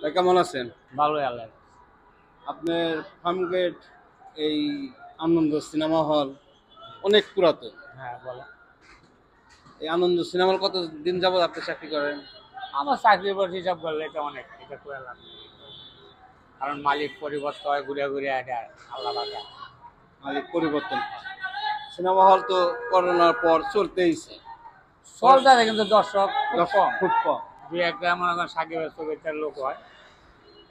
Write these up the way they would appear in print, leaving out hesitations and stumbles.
ভাই কেমন আছেন? ভালোই আল্লাহ। আপনার ফার্মগেট এই আনন্দ সিনেমা হল অনেক পুরাতন। হ্যাঁ বলো। এই আনন্দ সিনেমা হল কত দিন যাবত আপনি চাকরি করেন? আমার চাকরির পর হিসাব করলে এটা অনেক, এটা করে লাভ নেই। কারণ মালিক পরিবর্তন হয়, ঘুরে ঘুরে এটা আল্লাহ বাঁচা। মালিক পরিবর্তন হয়। সিনেমা হল তো করোনার পর চলতেইছে, চলতে কিন্তু দর্শক খুব কম। খুব কম। দুই একটা মনে করেন সাকিবের শুভেচ্ছার লোক হয়,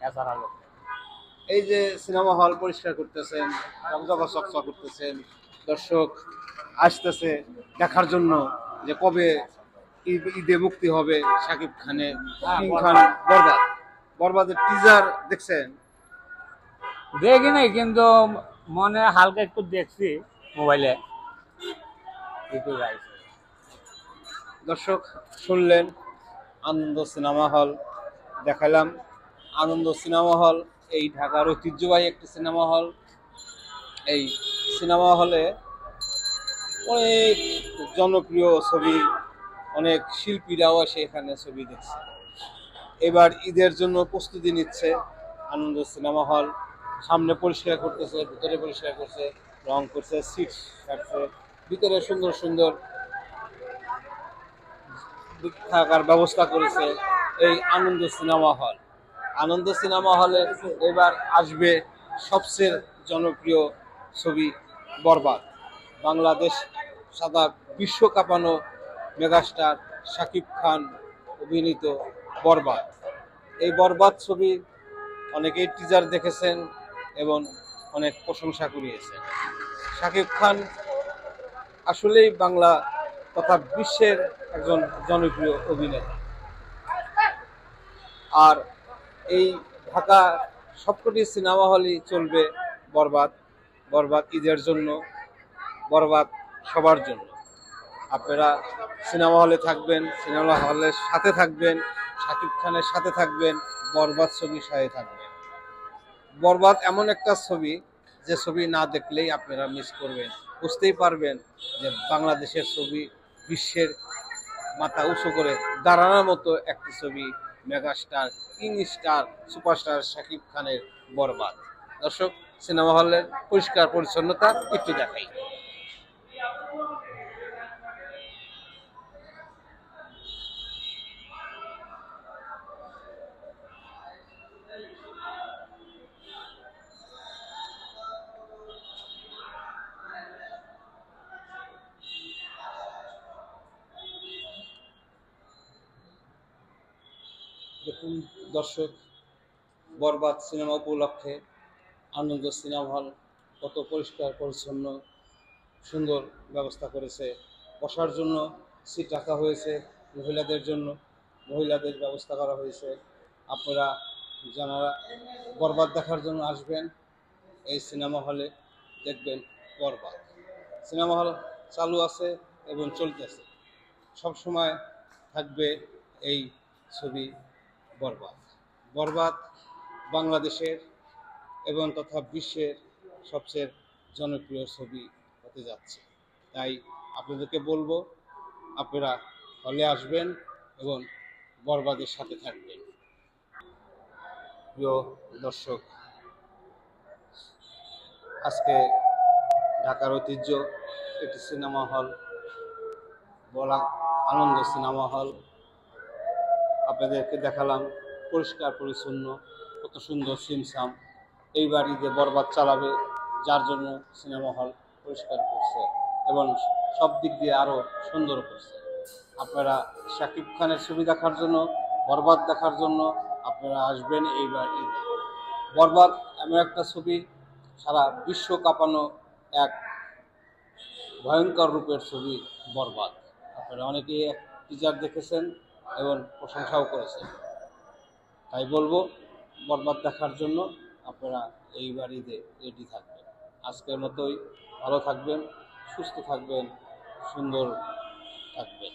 এছাড়া লোক নেই। এই যে সিনেমা হল পরিষ্কার করতেছেন, চকচকা চকচক করতেছেন, দর্শক আসতেছে দেখার জন্য যে কবে ঈদে মুক্তি হবে শাকিব খানের হ্যাঁ, কিং খান বরবাদ। বরবাদ। বরবাদের টিজার দেখছেন? দেখি নাই, কিন্তু মনে হালকা একটু দেখছি মোবাইলে, ইউটিউবে আইছে। দর্শক শুনলেন, আনন্দ সিনেমা হল দেখালাম। আনন্দ সিনেমা হল এই ঢাকার ঐতিহ্যবাহী একটি সিনেমা হল। এই সিনেমা হলে অনেক জনপ্রিয় ছবি, অনেক শিল্পীরাও এসে এখানে ছবি দেখছে। এবার ঈদের জন্য প্রস্তুতি নিচ্ছে আনন্দ সিনেমা হল। সামনে পরিষ্কার করতেছে, ভিতরে পরিষ্কার করছে, রং করছে, সিট কাটছে, ভিতরে সুন্দর সুন্দর থাকার ব্যবস্থা করেছে এই আনন্দ সিনেমা হল। আনন্দ সিনেমা হলে এবার আসবে সবচেয়ে জনপ্রিয় ছবি বরবাদ। বাংলাদেশ সাদা বিশ্ব কাঁপানো মেগাস্টার শাকিব খান অভিনীত বরবাদ। এই বরবাদ ছবি অনেকেই টিজার দেখেছেন এবং অনেক প্রশংসা কুড়িয়েছেন। শাকিব খান আসলেই বাংলা তথা বিশ্বের একজন জনপ্রিয় অভিনেতা। আর এই ঢাকা সবকটি সিনেমা হলই চলবে বরবাদ। বরবাদ ঈদের জন্য, বরবাদ সবার জন্য। আপনারা সিনেমা হলে থাকবেন, সিনেমা হলের সাথে থাকবেন, শাকিব খানের সাথে থাকবেন, বরবাদ ছবির সাথে থাকবেন। বরবাদ এমন একটা ছবি যে ছবি না দেখলেই আপনারা মিস করবেন, বুঝতেই পারবেন যে বাংলাদেশের ছবি বিশ্বের মাথা উঁচু করে দাঁড়ানোর মতো একটি ছবি, megastar, king star, superstar Shakib খানের বরবাদ। দর্শক, সিনেমা হলের পরিষ্কার পরিচ্ছন্নতা একটু দেখাই। দেখুন দর্শক, বরবাদ সিনেমা উপলক্ষে আনন্দ সিনেমা হল কত পরিষ্কার পরিচ্ছন্ন, সুন্দর ব্যবস্থা করেছে। বসার জন্য সিট রাখা হয়েছে, মহিলাদের জন্য মহিলাদের ব্যবস্থা করা হয়েছে। আপনারা যারা বরবাদ দেখার জন্য আসবেন এই সিনেমা হলে, দেখবেন বরবাদ। সিনেমা হল চালু আছে এবং চলতেছে, সব সময় থাকবে এই ছবি বরবাদ। বরবাদ বাংলাদেশের এবং তথা বিশ্বের সবচেয়ে জনপ্রিয় ছবি হতে যাচ্ছে। তাই আপনাদেরকে বলবো, আপনারা হলে আসবেন এবং বরবাদের সাথে থাকবেন। প্রিয় দর্শক, আজকে ঢাকার ঐতিহ্য একটি সিনেমা হল বলা আনন্দ সিনেমা হল আপনাদেরকে দেখালাম। পরিষ্কার পরিচ্ছন্ন, কত সুন্দর সিমসাম। এইবার ঈদে বরবাদ চালাবে, যার জন্য সিনেমা হল পরিষ্কার করছে এবং সব দিক দিয়ে আরও সুন্দর করছে। আপনারা শাকিব খানের ছবি দেখার জন্য, বরবাদ দেখার জন্য আপনারা আসবেন এইবার ঈদে। বরবাদ এমন একটা ছবি, সারা বিশ্ব কাঁপানো এক ভয়ঙ্কর রূপের ছবি বরবাদ। আপনারা অনেকেই টিজার দেখেছেন এবং প্রশংসাও করেছেন। তাই বলবো, বরবাদ দেখার জন্য আপনারা এই বাড়িতে রেডি থাকবেন। আজকের মতোই ভালো থাকবেন, সুস্থ থাকবেন, সুন্দর থাকবেন।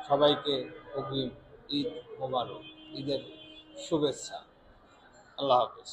সবাইকে অগ্রিম ঈদ মোবারক, ঈদের শুভেচ্ছা। আল্লাহ হাফেজ।